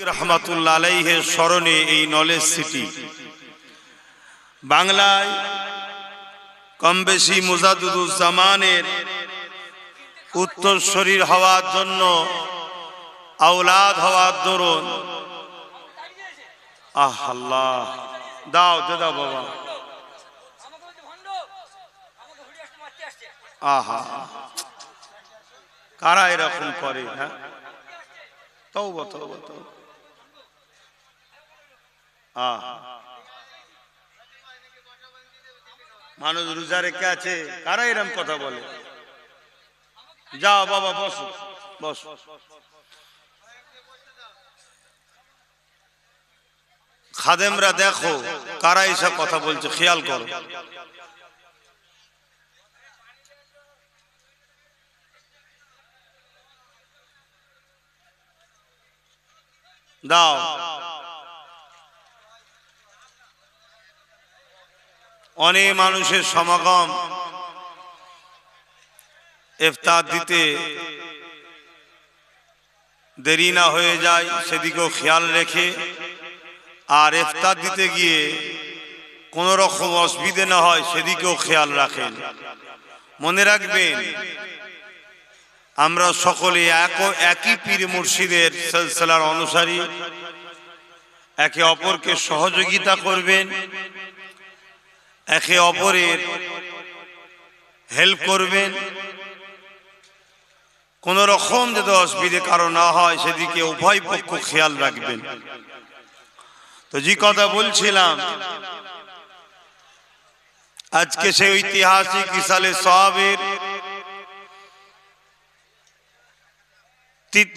রহমাতুল্লাহ আলাইহির স্মরণে এই নলেজ সিটি বাংলায় কম বেশি মুজাদ্দিদুজ্জামানের উত্তরসূরি হওয়ার জন্য আওলাদ হওয়ার দরুন আল্লাহ দাও দাও বাবা আহা কারা এরকম করে হ্যাঁ তওবা তওবা তওবা মানুষ রোজা রেখে আছে কারা এরকম কথা বলে যাও বাবা বসো বসো খাদেমরা দেখো কারা এসব কথা বলছে খেয়াল করো দাও অনেক মানুষের সমাগম ইফতার দিতে দেরি না হয়ে যায় সেদিকেও খেয়াল রেখে আর ইফতার দিতে গিয়ে কোন রকম অসুবিধা না হয় সেদিকেও খেয়াল রাখেন মনে রাখবেন আমরা সকলে একই পীর মুর্শিদের সিলসিলার অনুসারী একে অপরকে সহযোগিতা করবেন একে অপরের হেল্প করবেন কোন রকম যদি অসুবিধে কারো না হয় সেদিকে উভয় পক্ষ খেয়াল রাখবেন তো যে কথা বলছিলাম আজকে সেই ঐতিহাসিক ইসালে সাহাবের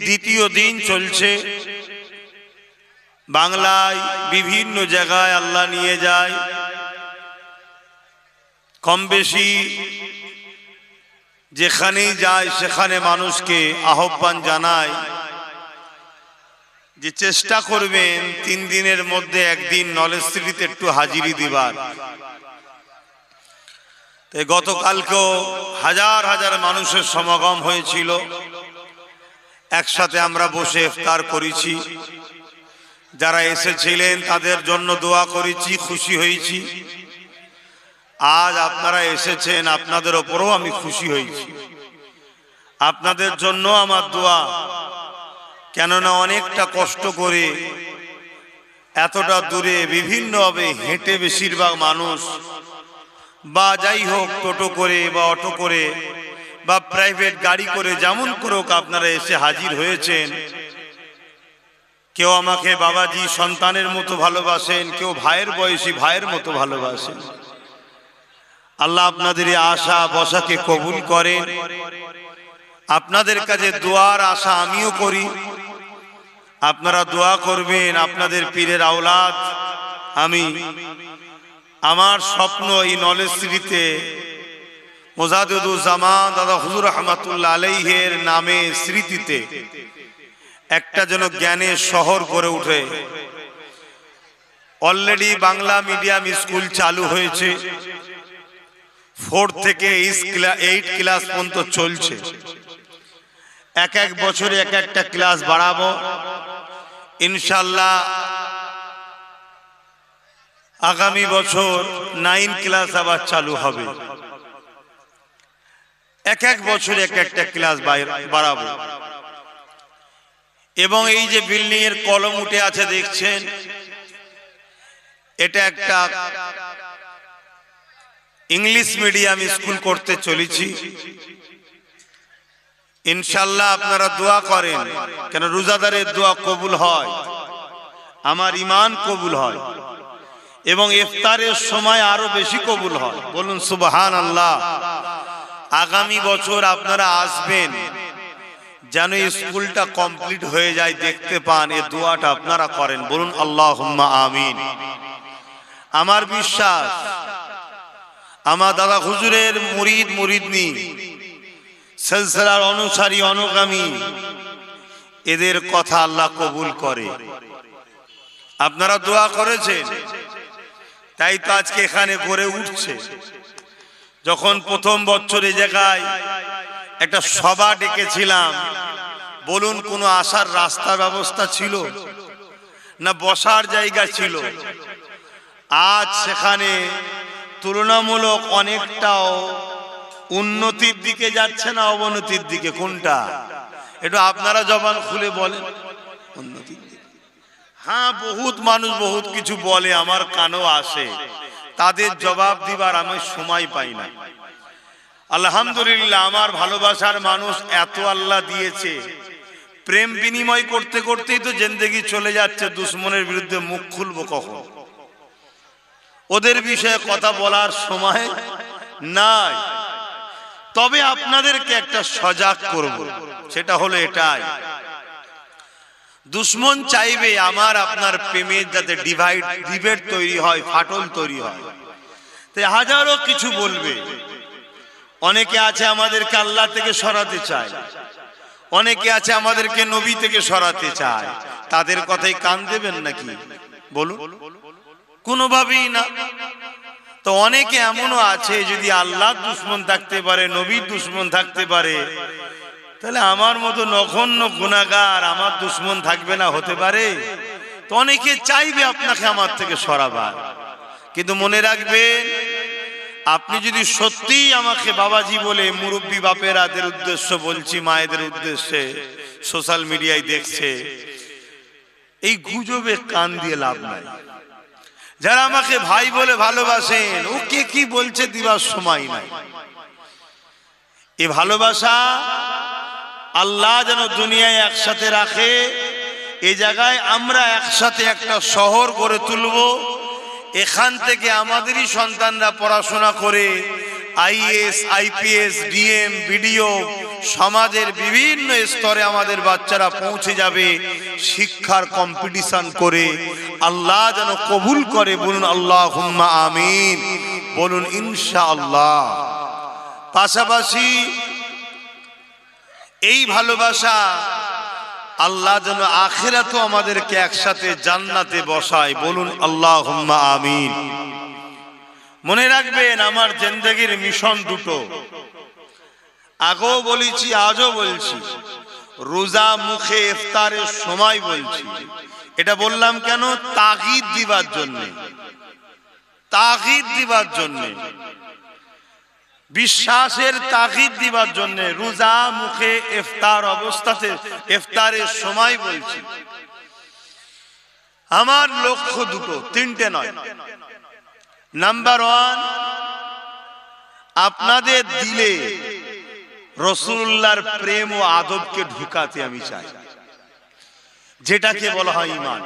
দ্বিতীয় দিন চলছে বাংলায় বিভিন্ন জায়গায় আল্লাহ নিয়ে যায় কম বেশি যেখানেই যায় সেখানে মানুষকে আহ্বান জানায় যে চেষ্টা করবেন 3 দিনের মধ্যে একদিন নলেজ সিটিতে একটু হাজিরি দিবার তাই গতকালকেও হাজার হাজার মানুষের সমাগম হয়েছিল একসাথে আমরা বসে ইফতার করেছি যারা এসেছিলেন তাদের জন্য দোয়া করেছি খুশি হয়েছি আজ আপনারা এসেছেন আপনাদের উপরও আমি খুশি হয়েছি আপনাদের জন্য আমার দোয়া কেননা অনেকটা কষ্ট করে এতটা দূরে বিভিন্নভাবে হেঁটে বেশিরভাগ মানুষ বা যাই হোক টোটো করে বা অটো করে বা প্রাইভেট গাড়ি করে যেমন করুক আপনারা এসে হাজির হয়েছেন কেউ আমাকে বাবাজি সন্তানের মতো ভালোবাসেন কেউ ভাইয়ের বয়সী ভাইয়ের মতো ভালোবাসেন আল্লাহ আপনাদের এই আশা বসাকে কবুল করেন আপনাদের কাছে দোয়ার আশা আমিও করি আপনারা দোয়া করবেন আপনাদের পীরের আওলাদ আমি আমার স্বপ্ন এই নলেজ সিটিতে মুজাদ্দিদুজ্জামান দাদা হুজুর রহমাতুল্লাহ আলাইহির নামে স্মৃতিতে একটা যেন জ্ঞানের শহর গড়ে ওঠে অলরেডি বাংলা মিডিয়াম স্কুল চালু হয়েছে 4 থেকে 8 ক্লাস পর্যন্ত চলছে এক এক বছরে এক একটা ক্লাস বাড়াবো ইনশাআল্লাহ আগামী বছর 9 ক্লাস আবার চালু হবে এক এক বছরে এক একটা ক্লাস বাড়াবো এবং এই যে বিল্ডিং এর কলম উঠে আছে দেখছেন এটা একটা ইংলিশ মিডিয়াম স্কুল করতে চলেছি ইনশাআল্লাহ আপনারা দোয়া করেন কেন রোজাদারের দোয়া কবুল হয় আমার ঈমান কবুল হয় এবং ইফতারের সময় আরো বেশি কবুল হয় বলুন সুবহানাল্লাহ আগামী বছর আপনারা আসবেন যেন স্কুলটা কমপ্লিট হয়ে যায় দেখতে পান এই দোয়াটা আপনারা করেন বলুন আল্লাহুম্মা আমিন আমার বিশ্বাস আমার দাদা হুজুরের মুরিদ মুরিদনি সিলসিলার অনুসারী অনুগামী এদের কথা আল্লাহ কবুল করে আপনারা দোয়া করেছেন তাই তো আজকে এখানে গড়ে উঠছে যখন প্রথম বছর এই জায়গায় একটা সভা ডেকেছিলাম বলুন কোনো আসার রাস্তা ব্যবস্থা ছিল না বসার জায়গা ছিল। আজ সেখানে তুলনামূলক অনেকটাও উন্নতির দিকে যাচ্ছে না অবনতির দিকে? কোনটা? একটু আপনারা জবান খুলে বলেন। উন্নতির দিকে। হ্যাঁ, বহুত মানুষ বহুত কিছু বলে, আমার কানেও আসে, তাদের জবাব দিবার আমি সময় পাই না। আলহামদুলিল্লাহ, আমার ভালোবাসার মানুষ এত আল্লাহ দিয়েছে, প্রেম বিনিময় করতে করতেই তো জিন্দেগি চলে যাচ্ছে। দুশ্মনের বিরুদ্ধে মুখ খুলবো কখন? ওদের বিষয়ে কথা বলার সময় নাই। তবে আপনাদেরকে একটা সজাগ করব, সেটা হলো এটাই, দুশ্মন চাইবে আমার আপনার প্রেমের যাতে ডিবেট তৈরি হয়, ফাটল তৈরি হয়। তাই হাজারো কিছু বলবে। অনেকে আছে আমাদেরকে আল্লাহ থেকে সরাতে চায়, অনেকে আছে আমাদেরকে নবী থেকে সরাতে চায়। তাদের কথাই কান দেবেন নাকি? বলুন, কোনোভাবেই না। তো অনেকে এমনও আছে, যদি আল্লাহর দুশ্মন থাকতে পারে, নবীর দুশ্মন থাকতে পারে, তাহলে আমার মতো নগণ্য গুনাহগার আমার দুশ্মন থাকবে না? হতে পারে? তো অনেকে চাইবে আপনাকে আমার থেকে সরাবার। কিন্তু মনে রাখবেন, আপনি যদি সত্যি আমাকে বাবাজি বলে, মুরব্বী বাপেরাদের উদ্দেশ্য বলছি, মায়েদের উদ্দেশ্যে, সোশ্যাল মিডিয়ায় দেখছে, এই গুজবে কান দিয়ে লাভ নাই। যারা আমাকে ভাই বলে ভালোবাসেন, ও কে কি বলছে দিবার সময় নাই। এই ভালোবাসা আল্লাহ যেন দুনিয়ায় একসাথে রাখে। এই জায়গায় আমরা একসাথে একটা শহর গড়ে তুলব। এখান থেকে আমাদেরই সন্তানরা পড়াশোনা করে আইএস, আইপিএস, ডিএম, বিডিও, সমাজের বিভিন্ন স্তরে আমাদের বাচ্চারা পৌঁছে যাবে শিক্ষার কম্পিটিশন করে। আল্লাহ যেন কবুল করে। বলুন আল্লাহুম্মা আমিন, বলুন ইনশাআল্লাহ। পাশাপাশি এই ভালোবাসা আল্লাহ যেন আখিরাতেও আমাদেরকে একসাথে জান্নাতে বসায়। বলুন আল্লাহুম্মা আমিন। মনে রাখবেন, আমার জিন্দেগির মিশন দুটো, আগেও বলেছি, আজও বলছি, রোজা মুখে ইফতারের সময় বলছি। এটা বললাম কেন? তাগিদ দিবার জন্য, তাগিদ দিবার জন্য, বিশ্বাসের তাগিদ দিবার জন্য। রোজা মুখে ইফতার অবস্থাতে, ইফতারের সময় বলছি। আমার লক্ষ্য দুটো, তিনটে নয়। নাম্বার ওয়ান, আপনাদের দিলে রাসূলুল্লাহর প্রেম ও আদবকে ঢুকাতে আমি চাই, যেটাকে বলা হয় ঈমান।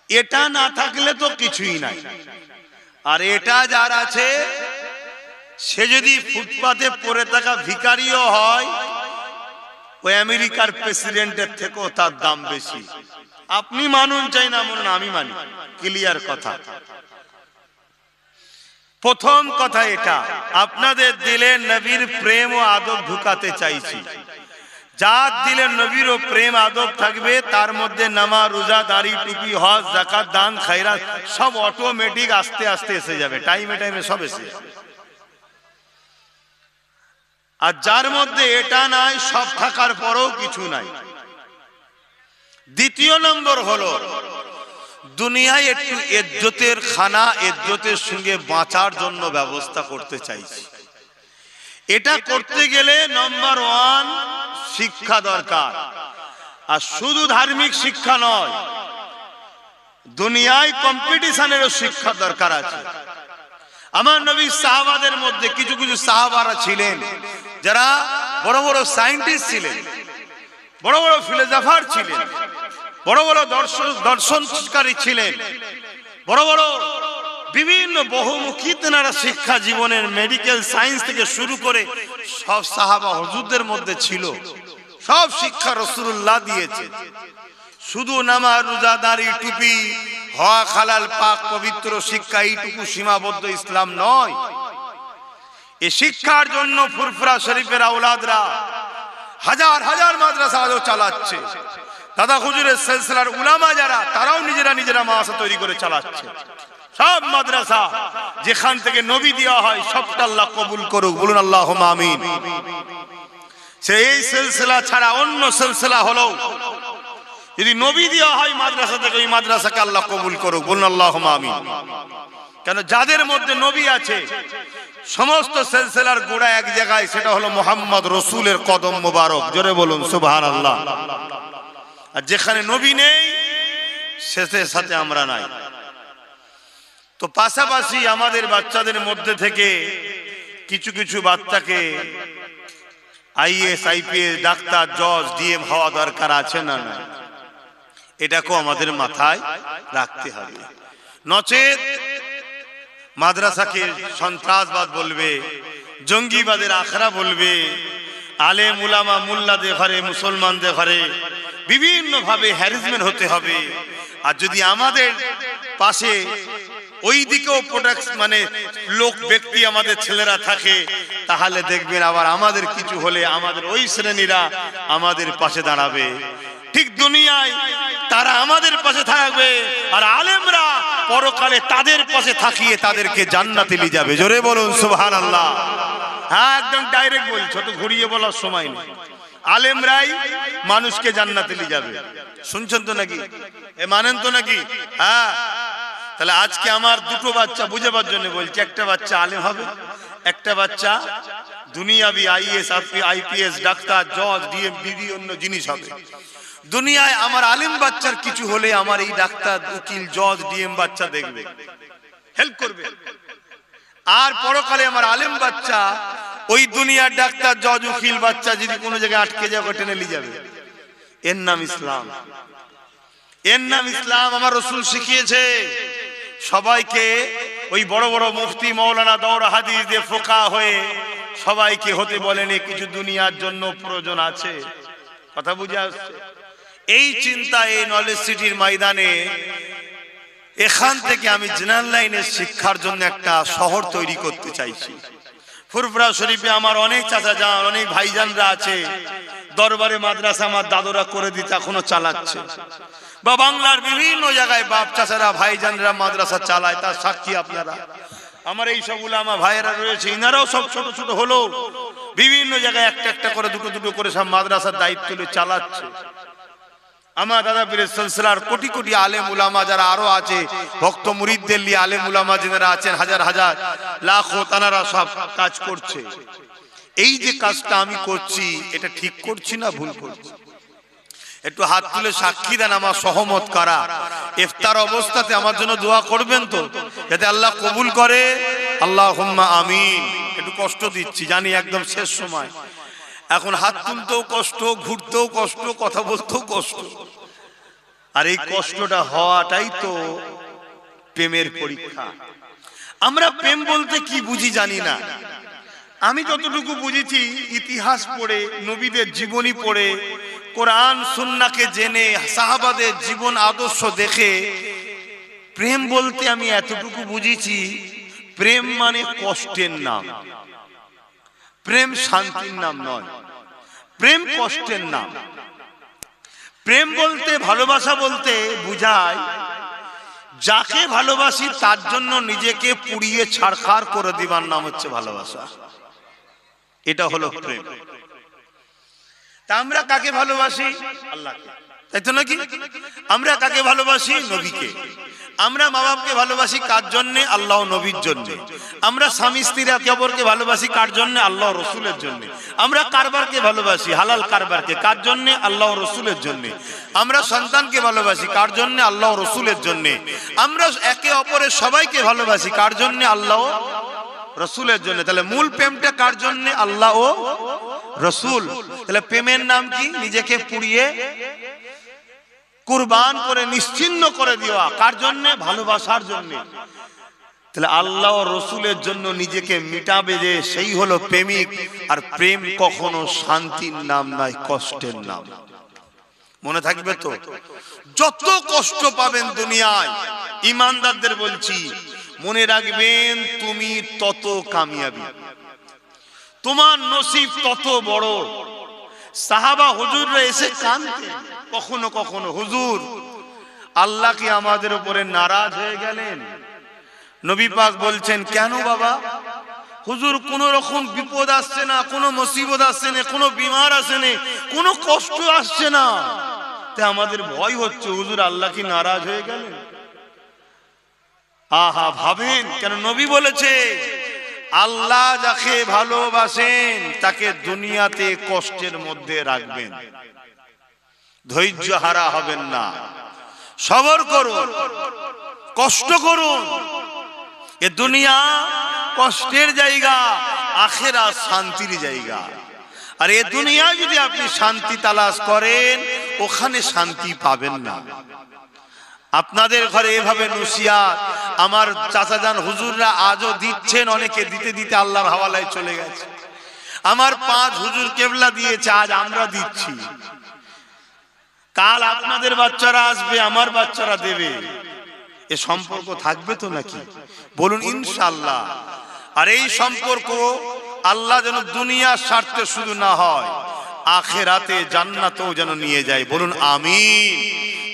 এটা না থাকলে তো কিছুই নাই। আর এটা যার আছে, সে যদি ফুটপাতে পড়ে থাকা ভিখারিও হয়, ওই আমেরিকার প্রেসিডেন্টের থেকেও তার দাম বেশি। আপনি মানুন চাই না মানুন, আমি মানি, ক্লিয়ার কথা। প্রথম কথা এটা, আপনাদের দিলে নবীর প্রেম ও আদব ঢুকাতে চাইছি। যার দিলে নবীর ও প্রেম আদব থাকবে, তার মধ্যে নামাজ, রোজা, দাড়ি, টুপি, হজ, যাকাত, দান, খায়রাত সব অটোমেটিক আস্তে আস্তে এসে যাবে, টাইমে টাইমে সব এসে যাবে। আর যার মধ্যে এটা নাই, সব থাকার পরেও কিছু নাই। দ্বিতীয় নম্বর হলো, দুনিয়ায় একটু ইজ্জতের খানা, ইজ্জতের সঙ্গে বাঁচার জন্য ব্যবস্থা করতে চাইছি। এটা করতে গেলে নাম্বার ওয়ান, শিক্ষা দরকার। আর শুধু ধার্মিক শিক্ষা নয়, দুনিয়ায় কম্পিটিশনেরও শিক্ষা দরকার আছে। আমার নবী সাহাবাদের মধ্যে কিছু কিছু সাহাবারা ছিলেন যারা বড় বড় সায়েন্টিস্ট ছিলেন, বড় বড় ফিলোসফার ছিলেন, বড় বড় দর্শনকারী ছিলেন, বড় বড় বিভিন্ন বহুমুখী তেনারা শিক্ষা জীবনের, মেডিকেল সায়েন্স থেকে শুরু করে সব সাহাবা হুজুরদের মধ্যে ছিল। সব শিক্ষা রাসূলুল্লাহ দিয়েছে। শুধু নামাজ, রোজা, দাড়ি, টুপি, হওয়া হালাল পাক পবিত্র শিক্ষা, এইটুকু সীমাবদ্ধ ইসলাম নয়। এই শিক্ষার জন্য ফুরফুরা শরীফের আওলাদরা হাজার হাজার মাদ্রাসা আজও চালাচ্ছে। দাদা হুজুরের সিলসিলার উলামা যারা, তারাও নিজেরা নিজেরা মাদ্রাসা তৈরি করে চালাচ্ছে। সব মাদ্রাসা যেখান থেকে নবী দেওয়া হয়, সবটা আল্লাহ কবুল করুক। বলুন আল্লাহুম্মা আমিন। সেই সিলসিলা ছাড়া অন্য সিলসিলা হলো যদি নবী দেওয়া হয় মাদ্রাসা থেকে, ওই মাদ্রাসাকে আল্লাহ কবুল করুক, বলুন আল্লাহুম্মা আমিন। কেন যাদের মধ্যে নবী আছে সমস্ত সিলসিলার গোড়া এক জায়গায়, সেটা হলো মুহাম্মদ রাসূলের কদম মোবারক, জোরে বলুন সুবহানাল্লাহ। আর যেখানে নবী নেই সেটার সাথে আমরা নাই। তো পাশাপাশি আমাদের বাচ্চাদের মধ্যে থেকে কিছু কিছু বাচ্চাকে আইএস, আইপিএস, ডাক্তার, জজ, ডিএম হওয়া দরকার আছে না না? এটাকেও আমাদের মাথায় রাখতে হবে, নচেত মাদ্রাসাকে সন্ত্রাসবাদ বলবে, জঙ্গিবাদের আখড়া বলবে, আলেম উলামা মোল্লাদের ঘরে, মুসলমানদের ঘরে বিভিন্ন ভাবে হ্যারাসমেন্ট হতে হবে। আর যদি আমাদের পাশে ওই দিকেও প্রোটেক্ট মানে লোক ব্যক্তি আমাদের ছেলেরা থাকে, তাহলে দেখবেন আবার আমাদের কিছু হলে আমাদের ওই শ্রেণীরা আমাদের পাশে দাঁড়াবে। ঠিক দুনিয়ায় তারা আমাদের পাশে থাকবে, আর আলেমরা পরকালে তাদের পাশে থাকিয়ে তাদেরকে জান্নাতে নিয়ে যাবে, জোরে বলুন সুবহানাল্লাহ। হ্যাঁ, একদম ডাইরেক্ট বলছো, তো ঘুরিয়ে বলার সময় নেই। আলেমরাই মানুষকে জান্নাতে নিয়ে যাবে, শুনছেন তো নাকি? এ মানেন তো নাকি? হ্যাঁ। তাহলে আজকে আমার দুটো বাচ্চা বুঝাবার জন্য বলছি, একটা বাচ্চা আলেম হবে, একটা বাচ্চা দুনিয়াবি আইএস, আইপিএস, ডাক্তার, জজ, ডিএম, বিভিন্ন জিনিস হবে। দুনিয়ায় আমার আলেম বাচ্চার কিছু হলে আমার এই ডাক্তার, উকিল, জজ, ডিএম বাচ্চা দেখবে, হেল্প করবে। আর পরকালে আমার আলেম বাচ্চা ওই দুনিয়ার ডাক্তার, জজ, উকিল বাচ্চা যদি কোনো জায়গায় আটকে যাবে, টেনে নিয়ে যাবে। এর নাম ইসলাম, এর নাম ইসলাম। আমার রাসূল শিখিয়েছে সবাইকে ওই বড় বড় মুফতি, মাওলানা, দাওরা হাদিস দিয়ে ফোকা হয়ে সবাইকে হতে বলেনি, কিছু দুনিয়ার জন্য প্রয়োজন আছে। কথা বুঝে আসছে? এই চিন্তা এই নলেজ সিটির ময়দানে এখান থেকে আমি জেনারেল লাইনের শিক্ষার জন্য একটা শহর তৈরি করতে চাইছি। ফুরফুরা শরীফে আমার অনেক চাচা যান, অনেক ভাইজানরা আছে, দরবারে মাদ্রাসা আমার দাদুরা করে দিতে এখনো চালাচ্ছে, বা বাংলার বিভিন্ন জায়গায় বাপ চাচারা ভাইজানরা মাদ্রাসা চালায়, তার সাক্ষী আপনারা। আমার এই সব উলামা ভাইয়েরা রয়েছে, ইনারাও সব ছোট ছোট হলো বিভিন্ন জায়গায় একটা একটা করে, দুটো দুটো করে সব মাদ্রাসার দায়িত্ব নিয়ে চালাচ্ছে। আমার দাদা পীরের সিলসিলার কোটি কোটি আলেম উলামা যারা আরো আছে, ভক্ত মুরিদদের নিয়ে আলেম উলামা যারা আছেন হাজার হাজার লাখো, তারা সব কাজ করছে। এই যে কাজটা আমি করছি, এটা ঠিক করছি না ভুল করছি? একটু হাত তুলে সাক্ষী দেন আমার সহমত কারা। ইফতার অবস্থাতে আমার জন্য দোয়া করবেন তো, যাতে আল্লাহ কবুল করে, আল্লাহুম্মা আমিন। একটু কষ্ট দিচ্ছি জানি, একদম শেষ সময়, এখন হাত তুলতেও কষ্ট, ঘুরতেও কষ্ট, কথা বলতেও কষ্ট। আর এই কষ্টটা হওয়াটাই তো প্রেমের পরীক্ষা। আমরা প্রেম বলতে কি বুঝি জানি না। আমি যতটুকু বুঝেছি ইতিহাস পড়ে, নবীদের জীবনী পড়ে, কোরআন সুন্নাহকে জেনে, সাহাবাদের জীবন আদর্শ দেখে, প্রেম বলতে আমি এতটুকু বুঝেছি, প্রেম মানে কষ্টের নাম, প্রেম শান্তির নাম নয়, প্রেম কষ্টের নাম। প্রেম বলতে, ভালোবাসা বলতে বুঝায় যাকে ভালোবাসি তার জন্য নিজেকে পুড়িয়ে ছারখার করে দিবার নাম হচ্ছে ভালোবাসা। এটা হলো প্রেম। তা আমরা কাকে ভালোবাসি? আল্লাহকে, তাই তো নাকি? আমরা কাকে ভালোবাসি? নবীকে। আমরা মা বাপকে ভালোবাসি কার জন্যে? আল্লাহ নবীর জন্য। আমরা স্বামী স্ত্রীরা একে অপরকে ভালোবাসি কার জন্যে? আল্লাহ রসুলের জন্য। আমরা কারবারকে ভালোবাসি, হালাল কারবারকে, কার জন্যে? আল্লাহ রসুলের জন্য। আমরা সন্তানকে ভালোবাসি কার জন্যে? আল্লাহ রসুলের জন্য। আমরা একে অপরের সবাইকে ভালোবাসি কার জন্যে? আল্লাহ রসুলের জন্য। তাহলে মূল প্রেমটা কার জন্য? আল্লাহ ও রসুল। তাহলে প্রেমের নাম কি? নিজেকে পুড়িয়ে কুরবান করে নিশ্চিহ্ন করে দেওয়া। কার জন্য? ভালোবাসার জন্য। তাহলে আল্লাহ ও রসুলের জন্য নিজেকে মিটাবে যে, সেই হলো প্রেমিক। আর প্রেম কখনো শান্তির নাম নয়, কষ্টের নাম। মনে থাকবে তো? যত কষ্ট পাবেন দুনিয়ায়, ইমানদারদের বলছি, মনে রাখবেন তুমি তত কামিয়াবি, তোমার নসিব তত বড়। সাহাবা হুজুররা এসে কাঁদতেন কখনো কখনো, হুজুর আল্লাহ কি আমাদের উপরে নারাজ হয়ে গেলেন? নবী পাক বলছেন, কেন বাবা? হুজুর কোন রকম বিপদ আসছে না, কোনো মুসিবত আসছে না, কোনো বিমার আসছে না, কোনো কষ্ট আসছে না, তাই আমাদের ভয় হচ্ছে, হুজুর আল্লাহ কি নারাজ হয়ে গেলেন? আহা, ভাবেন কেন? নবী বলেছে আল্লাহ যাকে ভালোবাসেন তাকে দুনিয়াতে কষ্টের মধ্যে রাখবেন, ধৈর্য হারা হবেন না, সবর করুন, কষ্ট করুন। এ দুনিয়া কষ্টের জায়গা, আখিরাত শান্তির জায়গা। আর এ দুনিয়া যদি আপনি শান্তি তালাশ করেন, ওখানে শান্তি পাবেন না। আপনাদের ঘরে এভাবে নসিহত আমার চাচাজান হুজুররা আজও দিচ্ছেন, অনেকে দিতে দিতে আল্লাহর হাওয়ালায় চলে গেছে। আমার 5 হুজুর কেবলা দিয়েছে, আজ আমরা দিচ্ছি। কাল আপনাদের বাচ্চারা আসবে, আমার বাচ্চারা দেবে। এ সম্পর্ক থাকবে তো নাকি? বলুন ইনশাআল্লাহ। আর এই সম্পর্ক আল্লাহ যেন দুনিয়ার স্বার্থে শুধু না হয়, আখিরাতে জান্নাতেও যেন নিয়ে যায়। বলুন আমিন।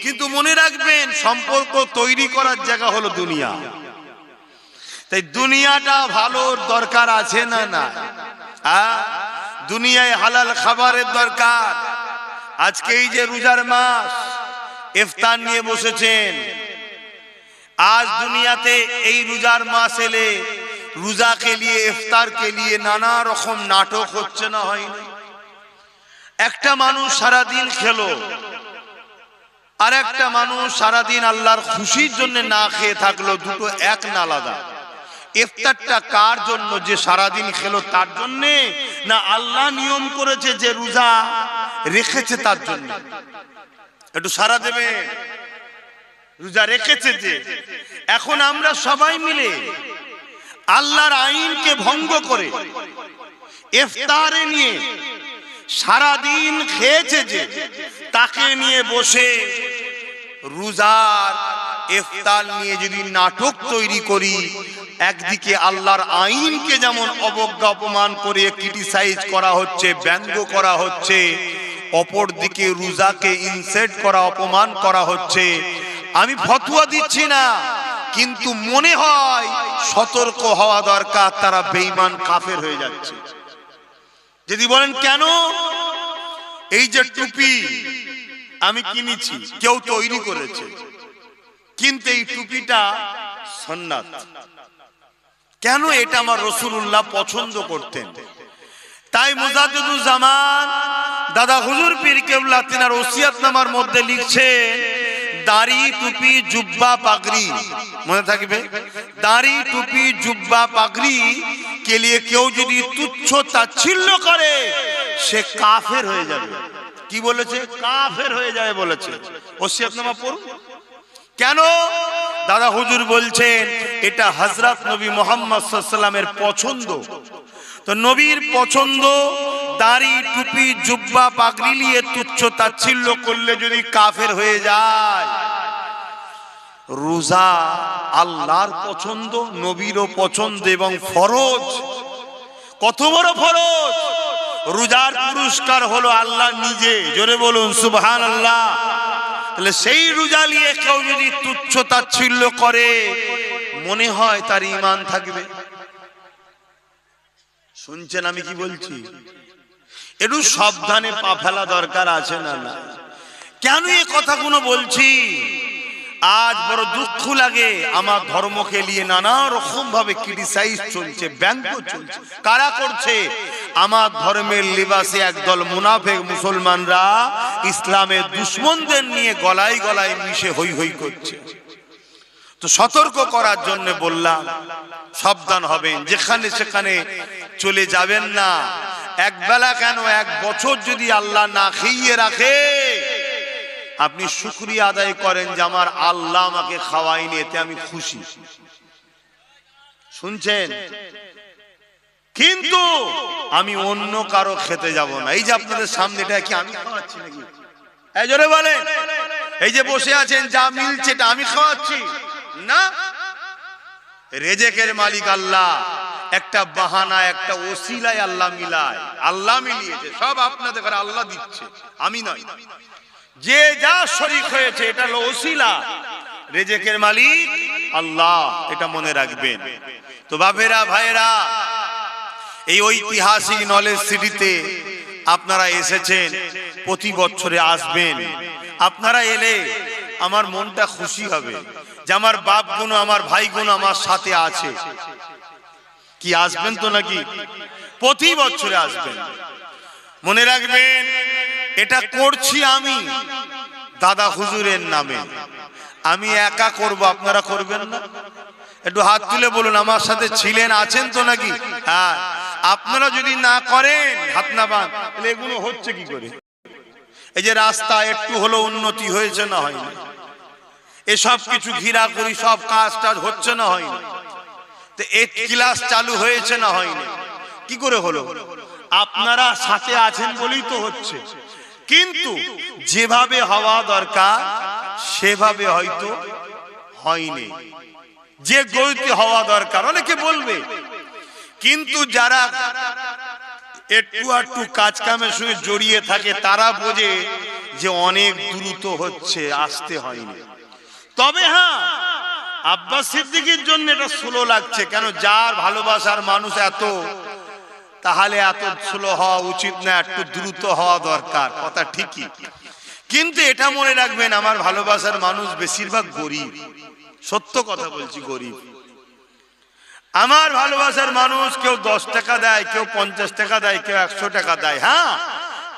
কিন্তু মনে রাখবেন, সম্পর্ক তৈরি করার জায়গা হলো দুনিয়া। তাই দুনিয়াটা ভালোর দরকার আছে না? না, দুনিয়ায় হালাল খাবারের দরকার। আজকে এই যে রোজার মাস, ইফতার নিয়ে বসেছেন। আজ দুনিয়াতে এই রোজার মাস এলে রোজাকে নিয়ে, ইফতারকে নিয়ে নানা রকম নাটক হচ্ছে না, হয়নি? একটা মানুষ সারাদিন খেলো, আর একটা মানুষ সারাদিন আল্লাহর খুশির জন্য না খেয়ে থাকলো, দুটো এক না আলাদা। ইফতারটা কার জন্য? যে সারাদিন খেলো তার জন্য, না আল্লাহ নিয়ম করেছে যে রোজা রেখেছে তার জন্য? একটু সারা দেবে। রোজা রেখেছে যে, এখন আমরা সবাই মিলে আল্লাহর আইনকে ভঙ্গ করে ইফতারে নিয়ে সারাদিন খেয়েছে যে, তাকে নিয়ে বসে রোজার ইফতার নিয়ে যদি নাটক তৈরি করি, একদিকে আল্লাহর আইনকে যেমন অবজ্ঞা অপমান করে ক্রিটিসাইজ করা হচ্ছে, ব্যঙ্গ করা হচ্ছে, অপরদিকে রোজাকে ইনসাল্ট করা, অপমান করা হচ্ছে। আমি ফতোয়া দিচ্ছি না, কিন্তু মনে হয় সতর্ক হওয়া দরকার, তারা বেঈমান কাফের হয়ে যাচ্ছে। যদি বলেন কেন? এই যে টুপি আমি কিনেছি, কেউ তৈরি করেছে, কিন্তু এই টুপিটা সুন্নাত। কেন? এটা আমার রাসূলুল্লাহ পছন্দ করতেন। তাই মুজাদ্দিদুজ্জামান দাদা হুজুর পীর কেবলা তিনার ওসিয়তনামার মধ্যে লিখছেন, দাড়ি, টুপি, জুব্বা, পাগড়ি, মনে থাকবে, দাড়ি, টুপি, জুব্বা, পাগড়ি কে লিয়ে কেউ যদি তুচ্ছ তাচ্ছিল্য করে, সে কাফের হয়ে যাবে। কি বলেছে? কাফের হয়ে যাবে বলেছে। ওসিয়তনামা পড়ুন। কেন? দাদা হুজুর বলছেন এটা হযরত নবী মুহাম্মদ সাল্লাল্লাহু আলাইহি ওয়াসাল্লামের পছন্দ। তো নবীর পছন্দ, দাড়ি, টুপি, জুব্বা, পাগড়ি নিয়ে তুচ্ছ তাচ্ছিল্য করলে যদি কাফের হয়ে যায়। রোজা আল্লাহর পছন্দ, নবীরও পছন্দ এবং ফরজ। কত বড় ফরজ! রোজার পুরস্কার হলো আল্লাহ নিজে। জোরে বলুন সুবহানাল্লাহ। তাহলে সেই রোজা নিয়ে কেউ যদি তুচ্ছ তাচ্ছিল্য করে, মনে হয় তার ঈমান থাকবে? শুনছেন আমি কি বলছি? একটু সাবধানে পা ফেলা দরকার আছে না? না। কেন এই কথাগুলো বলছি? আজ বড় দুঃখ লাগে, আমার ধর্মকে নিয়ে নানা রকম ভাবে ক্রিটিসাইজ চলছে, ব্যঙ্গ চলছে। কারা করছে? আমার ধর্মের লিবাসে একদল মুনাফিক মুসলমানরা ইসলামের দুশমনদের নিয়ে গলায় গলায় মিশে হই হই করছে। তো সতর্ক করার জন্য বললাম, সাবধান হবেন, যেখানে সেখানে চলে যাবেন না। এক বেলা কেন, 1 বছর যদি আল্লাহ না খাইয়ে রাখে, আপনি শুকরিয়া আদায় করেন যে আমার আল্লাহ আমাকে খাওয়ায়নি, এতে আমি খুশি। শুনছেন? কিন্তু আমি অন্য কারো খেতে যাব না। এই যে আপনাদের সামনে, এটা কি আমি খাওয়াচ্ছি নাকি? এই জোরে বলেন। এই যে বসে আছেন, যা মিলছে এটা আমি খাওয়াচ্ছি না। রেজেকের মালিক আল্লাহ। একটা বাহানা, একটা ওসিলায় আল্লাহ মিলায়, আল্লাহ মিলিয়েছে। সব আপনাদের ঘরে আল্লাহ দিচ্ছে, আমি নয়। যে যা শরীক হয়েছে এটা হলো ওসিলা, রেজেকের মালিক আল্লাহ, এটা মনে রাখবেন। তো বাপেরা, ভাইরা, এই ঐতিহাসিক নলেজ সিটিতে আপনারা এসেছেন, প্রতি বছরে আসবেন। আপনারা এলে আমার মনটা খুশি হবে যে আমার বাপ গুণ আমার ভাই গুণ আমার সাথে আছে। কি আসবেন তো নাকি? প্রতি বছরে আসবেন। মনে রাখবেন এটা করছি আমি দাদা হুজুরের নামে, আমি একা করব, আপনারা করবেন না? একটু হাত তুলে বলুন আমার সাথে ছিলেন, আছেন তো নাকি? হ্যাঁ, আপনারা যদি না করেন হাত না বান, তাহলে এগুলো হচ্ছে কি করে? এই যে রাস্তা একটু হলো উন্নতি হয়েছে না হয়নি? এসব কিছু ঘিরা করি সব কাজ টাজ হচ্ছে না হয়নি? তো 8 ক্লাস চালু হয়েছে না হয়নি? কি করে হলো? আপনারা সাথে আছেন বলেই তো হচ্ছে। কিন্তু যেভাবে হওয়া দরকার সেভাবে হয়তো হয়নি, যে গতিতে হওয়া দরকার। অনেকে বলবে, কিন্তু যারা একটু একটু কাজ কামের সঙ্গে জড়িয়ে থাকে তারা বোঝে যে অনেক দ্রুত হচ্ছে, আসতে হয়নি। তবে হ্যাঁ, আব্বাস সিদ্দিকীর জন্য এটা স্লো লাগছে। কেন? যার ভালোবাসার মানুষ এত, তাহলে এত স্লো হওয়া উচিত না, একটু দ্রুত হওয়া দরকার। কথা ঠিকই, কিন্তু এটা মনে রাখবেন আমার ভালোবাসার মানুষ বেশিরভাগ গরিব। সত্য কথা বলছি, গরিব। আমার ভালোবাসার মানুষ কেউ 10 টাকা দেয়, কেউ 50 টাকা দেয়, কেউ 100 টাকা দেয়। হ্যাঁ,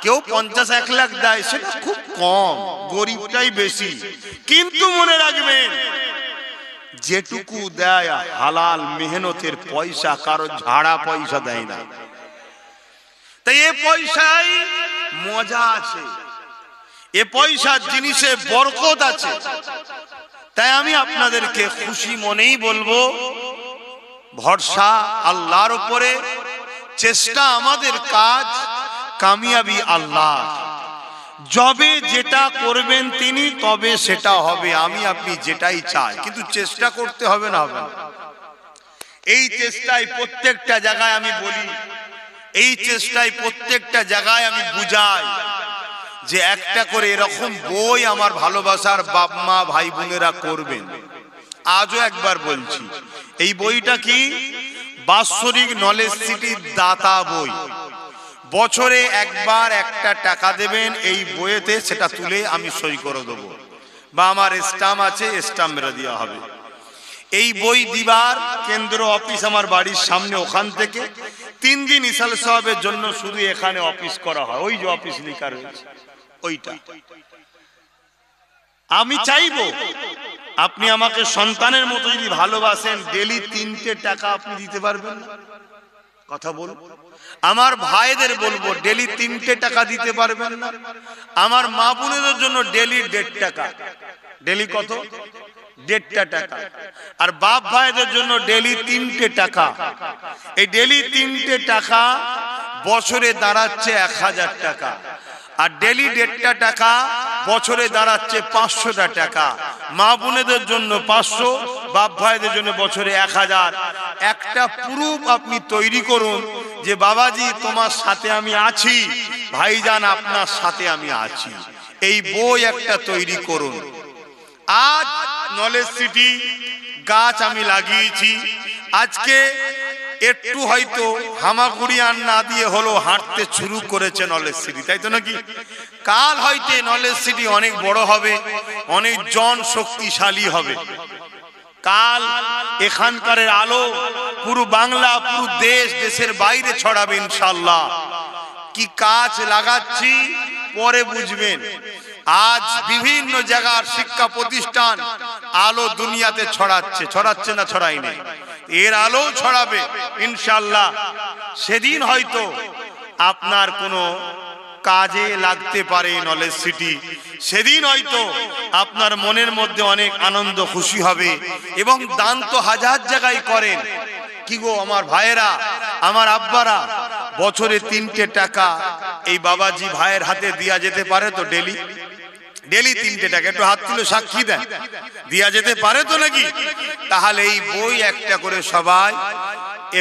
কেউ 50-1 লাখ দেয়, সেটা খুব কম, গরিবটাই বেশি। কিন্তু মনে রাখবেন যেটুকু দেয় হালাল মেহনতের পয়সা, কারো ঝাড়া পয়সা দেয় না। তাই এ পয়সায় মজা আছে, এ পয়সার জিনিসে বরকত আছে। তাই আমি আপনাদেরকে খুশি মনেই বলবো, ভরসা আল্লাহর উপরে, চেষ্টা আমাদের কাজ, কামিয়াবি আল্লাহ। যবে যেটা করবেন তিনি তবে সেটা হবে। আমি আপনি যেটাই চাই, কিন্তু চেষ্টা করতে হবে না? হবে। এই চেষ্টায় প্রত্যেকটা জায়গায় আমি বলি, এই চেষ্টায় প্রত্যেকটা জায়গায় আমি বুঝাই যে একটা করে এরকম বই আমার ভালোবাসার বাপ মা ভাই বোনেরা করবেন। আজও একবার বলছি, এই বইটা কি? বাৎসরিক নলেজ সিটির দাতা বই। বছরে একবার একটা টাকা দেবেন এই বইয়েতে, সেটা তুলে আমি সই করে দেবো, বা আমার স্টাম্প আছে, স্টাম্প মেরে দেওয়া হবে। এই বই দিবার কেন্দ্র অফিস আমার বাড়ির সামনে, ওখান থেকে 3 দিন ইসাল সাহেবের জন্য শুধু এখানে অফিস করা হয়। ওই যে অফিস লেখা রয়েছে ওইটা। আমি চাইবো আপনি আমাকে সন্তানের মতো যদি ভালোবাসেন, ডেলি 3টে টাকা আপনি দিতে পারবেন না? কথা বলুন। আমার ভাইদের বলবো, ডেলি 3টে টাকা দিতে পারবেন না? আমার মা বোনেদের জন্য ডেলি 1.5 টাকা। ডেলি কত? 1.5 টাকা। আর বাপ ভাইদের জন্য ডেলি 3টে টাকা। এই ডেলি 3টে টাকা বছরে দাঁড়াচ্ছে 1000 টাকা। আর ডেলি 1.5 টাকা বছরে দাঁড়াচ্ছে 500 টাকা। মা বোনেদের জন্য 500, বাপ ভাইদের জন্য বছরে 1000। একটা প্রুফ আপনি তৈরি করুন যে বাবাজি তোমার সাথে আমি আছি, ভাইজান আপনার সাথে আমি আছি। এই বই একটা তৈরি করুন। আজ নলেজ সিটি গাছ আমি লাগিয়েছি, আজকে একটু হয়তো হামাগুড়ি আর না দিয়ে হলো হাঁটতে শুরু করেছে নলেজ সিটি, তাই তো নাকি? কাল হয়তো নলেজ সিটি অনেক বড় হবে, অনেক জন শক্তিশালী হবে। কাল এখানকার আলো পুরো বাংলা, পুরো দেশ, দেশের বাইরে ছড়াবে ইনশাআল্লাহ। কি কাজ লাগাচ্ছি পরে বুঝবেন। আজ বিভিন্ন জায়গার শিক্ষা প্রতিষ্ঠান আলো দুনিয়াতে ছড়াচ্ছে, ছড়াচ্ছে না ছড়াই নেই? এর আলো ছড়াবে ইনশাআল্লাহ। সেদিন হয়তো আপনার কোনো কাজে লাগতে পারে নলেজ সিটি, সেদিন হয়তো আপনার মনের মধ্যে অনেক আনন্দ খুশি হবে। এবং দান তো হাজার জায়গায় করেন। কি গো আমার ভাইয়েরা, আমার আব্বারা, বছরে 3টে টাকা এই বাবাজি ভাইয়ের হাতে দেয়া যেতে পারে তো? ডেলি ডেলি 3টে টাকা, একটু হাত তুলে সাক্ষী দেন, দেয়া যেতে পারে তো নাকি? তাহলে এই বই একটা করে সবাই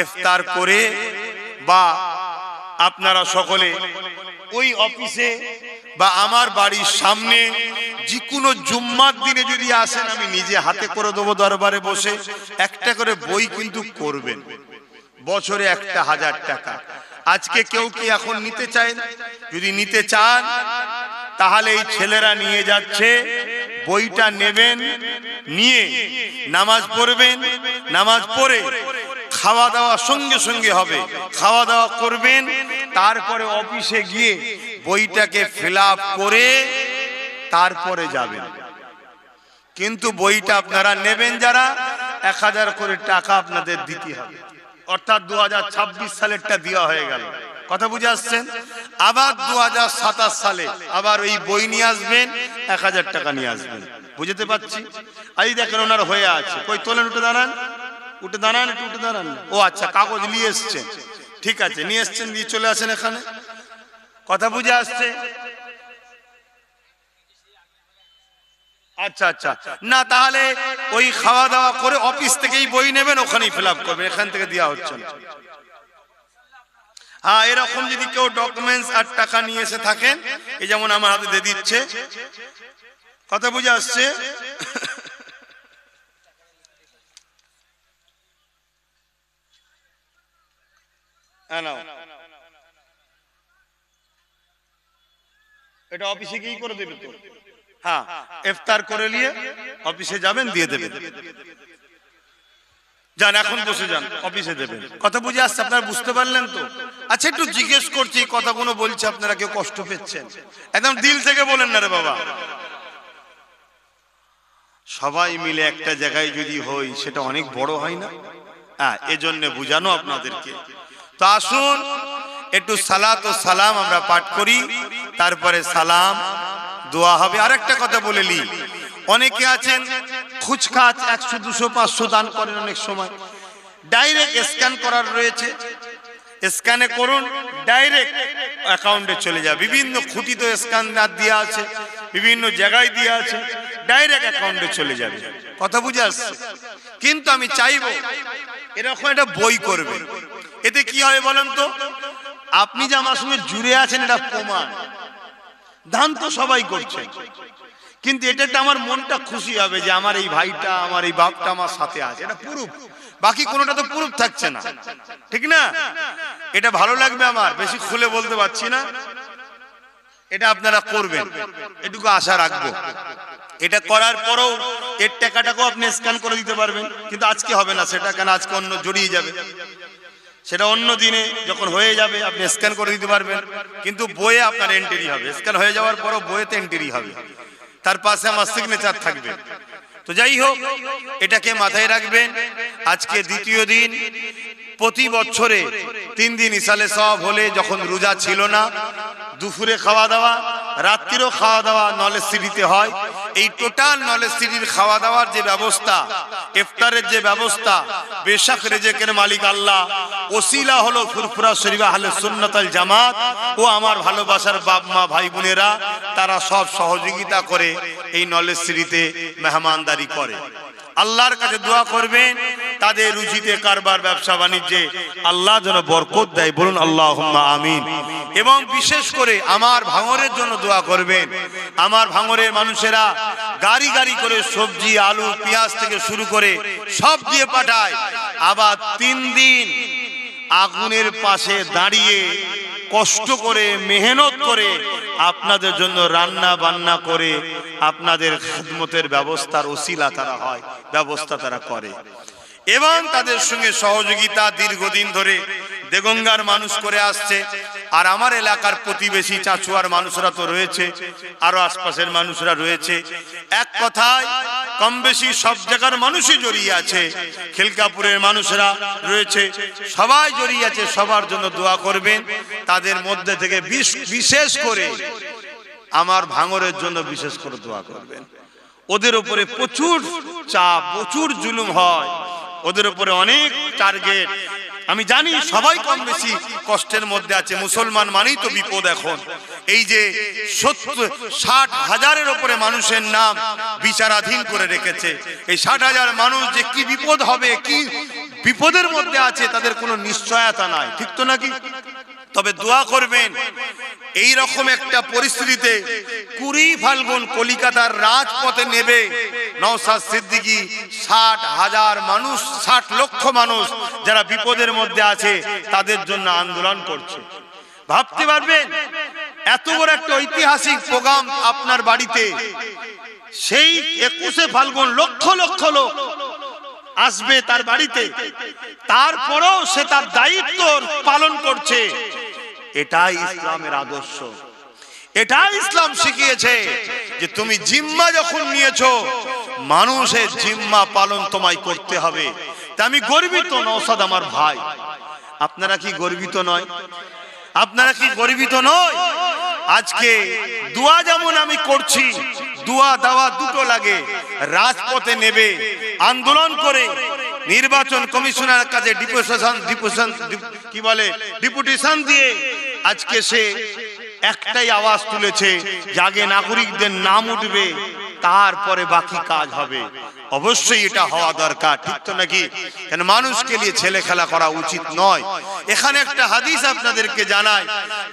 ইফতার করে, বা আপনারা সকলে ওই অফিসে বা আমার বাড়ির সামনে যে কোনো জুম্মার দিনে যদি আসেন, আমি নিজে হাতে করে দেবো দরবারে বসে। একটা করে বই কিন্তু করবেন, বছরে 1000 টাকা। আজকে কেউ কি এখন নিতে চায়? যদি নিতে চান তাহলে এই ছেলেরা নিয়ে যাচ্ছে, বইটা নেবেন, নিয়ে নামাজ পড়বেন, নামাজ পড়ে খাওয়া দাওয়া সঙ্গে সঙ্গে হবে, খাওয়া দাওয়া করবেন, তারপরে অফিসে গিয়ে বইটাকে ফিল আপ করে তারপরে যাবেন। কিন্তু বইটা আপনারা নেবেন যারা, 1000 করে টাকা আপনাদের দিতে হবে, অর্থাৎ 2026 সালেরটা দেওয়া হয়ে গেল। কথা বুঝে আসছেন? আবার 2027 সালে আবার ওই বই নিয়ে আসবেন, 1000 টাকা নিয়ে আসবেন। বুঝতে পারছি? এই দেখেন ওনার হয়ে আছে, কই তোলেন, উঠে দাঁড়ান, উঠে দাঁড়ান, একটু উঠে দাঁড়ান। ও আচ্ছা, কাগজ নিয়ে এসছেন, ঠিক আছে, নিয়ে এসছেন, দিয়ে চলে আসেন এখানে। কথা বুঝে আসছে? আচ্ছা আচ্ছা, না তাহলে ওই খাওয়া দাওয়া করে অফিস থেকেই বই নেবেন, ওখানেই ফিল আপ করবেন, এখান থেকে দেওয়া হচ্ছে না। হ্যাঁ, এরকম যদি কেউ ডকুমেন্টস আর টাকা নিয়ে এসে থাকেন, এই যেমন আমার হাতে দিয়ে দিচ্ছে। কথা বুঝে আসছে? এটা অফিসে গিয়ে করে দেবে তো? হ্যাঁ, ইফতার করে নিয়ে অফিসে যাবেন, দিয়ে দেবেন। যান, এখন বসে যান, অফিসে দেবেন। কথা বুঝে আসছে? আপনারা বুঝতে পারলেন তো? আচ্ছা, একটু জিজ্ঞেস করছি, কথাগুলো বলছি, আপনারা কেউ কষ্ট পেয়েছেন? একদম দিল থেকে বলেন না রে বাবা। সবাই মিলে একটা জায়গায় যদি হই, সেটা অনেক বড় হয় না? হ্যাঁ, এজন্য বুঝানো আপনাদেরকে। তো আসুন একটু সালাত ও সালাম আমরা পাঠ করি, তারপরে সালাম দোয়া হবে। আর একটা কথা বলে নি, অনেকে আছেন খুচখাচ 100, 200, 500 দান করেন, অনেক সময় ডাইরেক্ট স্ক্যান করার রয়েছে, স্ক্যানে করুন, ডাইরেক্ট অ্যাকাউন্টে চলে যায়। বিভিন্ন খুঁটিতে স্ক্যান দেওয়া আছে, বিভিন্ন জায়গায় দেওয়া আছে, ডাইরেক্ট অ্যাকাউন্টে চলে যাবে। কথা বুঝে আসছে? কিন্তু আমি চাইবো এরকম একটা বই করবে। এতে কি হয় বলেন তো? আপনি যে আমার সঙ্গে জুড়ে আছেন, এটা প্রমাণ। দান তো সবাই করছে, কিন্তু এটা আমার মনটা খুশি হবে যে আমার এই ভাইটা, আমার এই বাপটা আমার সাথে আছে, এটা প্রুফ। বাকি কোনোটা তো প্রুফ থাকছে না, ঠিক না? এটা ভালো লাগবে আমার, বেশি খুলে বলতে পারছি না। এটা আপনারা করবেন, এটুকু আশা রাখবো। এটা করার পরেও এর টাকাটাকেও আপনি স্ক্যান করে দিতে পারবেন, কিন্তু আজকে হবে না সেটা, কেন আজকে অন্য জড়িয়ে যাবে, সেটা অন্য দিনে যখন হয়ে যাবে আপনি স্ক্যান করে দিতে পারবেন। কিন্তু বইয়ে আপনার এন্ট্রি হবে, স্ক্যান হয়ে যাওয়ার পরও বইয়েতে এন্ট্রি হবে, তার পাশে আমার সিগনেচার থাকবে। তো যাই হোক, এটাকে মাথায় রাখবেন। আজকে দ্বিতীয় দিন, প্রতি বছরে 3 দিন ইসালে সওয়াব হলে, যখন রোজা ছিল না, দুপুরে খাওয়া দাওয়া, রাত্রিরও খাওয়া দাওয়া নলেজ সিটিতে হয়। এই টোটাল নলেজ সিটির খাওয়া দাওয়ার যে ব্যবস্থা, ইফতারের যে ব্যবস্থা, বেশক রেজেকের মালিক আল্লাহ, ওসিলা হলো ফুরফুরা শরীফ আহলে সুন্নাত আল জামাত ও আমার ভালোবাসার বাপ মা ভাই বোনেরা, তারা সব সহযোগিতা করে এই নলেজ সিটিতে মেহমানদারি করে। আল্লাহর কাছে দোয়া করবেন তাদের রুজিতে, কারবার, ব্যবসা বাণিজ্যে আল্লাহ যেন বরকত দেয়, বলুন আল্লাহুম্মা আমিন। এবং বিশেষ করে আমার ভাঙরের জন্য দোয়া করবেন। আমার ভাঙরের মানুষেরা গাড়ি গাড়ি করে সবজি, আলু, পেঁয়াজ থেকে শুরু করে সব দিয়ে পাঠায়। আবার 3 দিন আগুনের পাশে দাঁড়িয়ে কষ্ট করে, মেহনত করে আপনাদের জন্য রান্না বান্না করে আপনাদের খিদমতের ব্যবস্থার ওসিলা তারা হয়, ব্যবস্থা তারা করে। এবং তাদের সঙ্গে সহযোগিতা দীর্ঘদিন ধরে দেগঙ্গার মানুষ করে আসছে। আর আমার এলাকার প্রতিবেশী চাচুয়ার মানুষরা তো রয়েছে, আরো আশপাশের মানুষরা রয়েছে। এক কথায় কম বেশি সব জায়গার মানুষই জড়িয়ে আছে, খিলকাপুরের মানুষরা রয়েছে, সবাই জড়িয়ে আছে। সবার জন্য দোয়া করবেন। তাদের মধ্যে থেকে বিশেষ করে আমার ভাঙরের জন্য বিশেষ করে দোয়া করবেন। ওদের উপরে প্রচুর চাপ, প্রচুর জুলুম হয়, ওদের উপরে অনেক টার্গেট। আমি জানি সবাই কম বেশি কষ্টের মধ্যে আছে। মুসলমান মানেই তো বিপদ। এখন এই যে 60,000-এর উপরে মানুষের নাম বিচারাধীন করে রেখেছে, এই 60,000 মানুষ যে কি বিপদ হবে, কি বিপদের মধ্যে আছে, তাদের কোনো নিশ্চয়তা নাই, ঠিক তো নাকি? তবে দোয়া করবেন এই রকম একটা পরিস্থিতিতে 20 ফাল্গুন কলিকাতার রাজপথে নেবে নওশাদ সিদ্দিকী 60,000 মানুষ, 60 লক্ষ মানুষ যারা বিপদের মধ্যে আছে, তাদের জন্য আন্দোলন করছে। ভাবতে পারবেন এত বড় একটা ঐতিহাসিক প্রোগ্রাম আপনার বাড়িতে, সেই 21শে ফাল্গুন লক্ষ লক্ষ লোক আসবে তার বাড়িতে, তারপরেও সে তার দায়িত্ব পালন করছে। এটাই ইসলামের আদর্শ, এটাই ইসলাম শিখিয়েছে যে তুমি জিম্মা যখন নিয়েছো, মানুষের জিম্মা পালন তোমায় করতে হবে। তা আমি গর্বিত নওশাদ আমার ভাই, আপনারা কি গর্বিত নয়? আপনারা কি গর্বিত নয়? আজকে দোয়া যেমন আমি করছি, দোয়া দেওয়া দুটো লাগে। রাজপথে নেবে আন্দোলন করে নির্বাচন কমিশনের কাছে ডিপুটেশন দিয়ে আজকে সে একটাই আওয়াজ তুলেছে যে আগে নাগরিকদের নাম উঠবে, তারপরে বাকি কাজ হবে। অবশ্যই এটা হওয়া দরকার, ঠিক তো নাকি? কেন মানুষকে নিয়ে ছেলে খেলা করা উচিত নয়। এখানে একটা হাদিস আপনাদেরকে জানায়,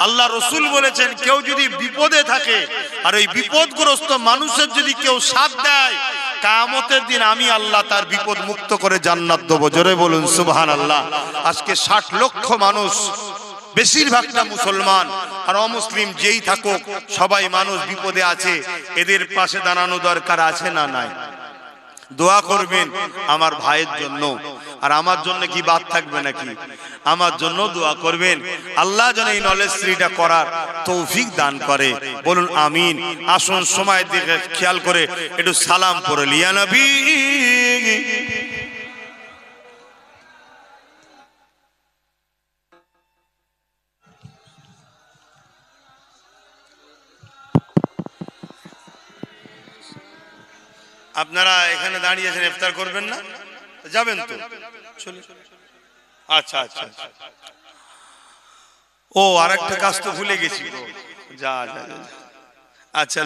আল্লাহ রসুল বলেছেন কেউ যদি বিপদে থাকে আর ওই বিপদগ্রস্ত মানুষের যদি কেউ সাথ দেয়, কিয়ামতের দিন আমি আল্লাহ তার বিপদ মুক্ত করে জান্নাত দেব। জোরে বলুন সুবহানাল্লাহ। আজকে 60 লক্ষ মানুষ, বেশিরভাগটা মুসলমান আর অমুসলিম যেই থাকুক, সবাই মানুষ বিপদে আছে। এদের পাশে দাঁড়ানো দরকার আছে না নাই? দোয়া করবেন আমার ভাইয়ের জন্য। আর আমার জন্য কি বাদ থাকবে নাকি? আমার জন্য দোয়া করবেন, আল্লাহ যেন এই নলেজ স্ট্রিটা করার তৌফিক দান করে। বলুন আমিন। আসুন সময় দিকে খেয়াল করে একটু সালাম পড়ে লিয়া নবী। আপনারা এখানে দাঁড়িয়েছেন, ইফতার করবেন না? যাবেন তো? আচ্ছা আচ্ছা। ও আরেকটা কাজ তো ভুলে গেছি। যা যা। আচ্ছা।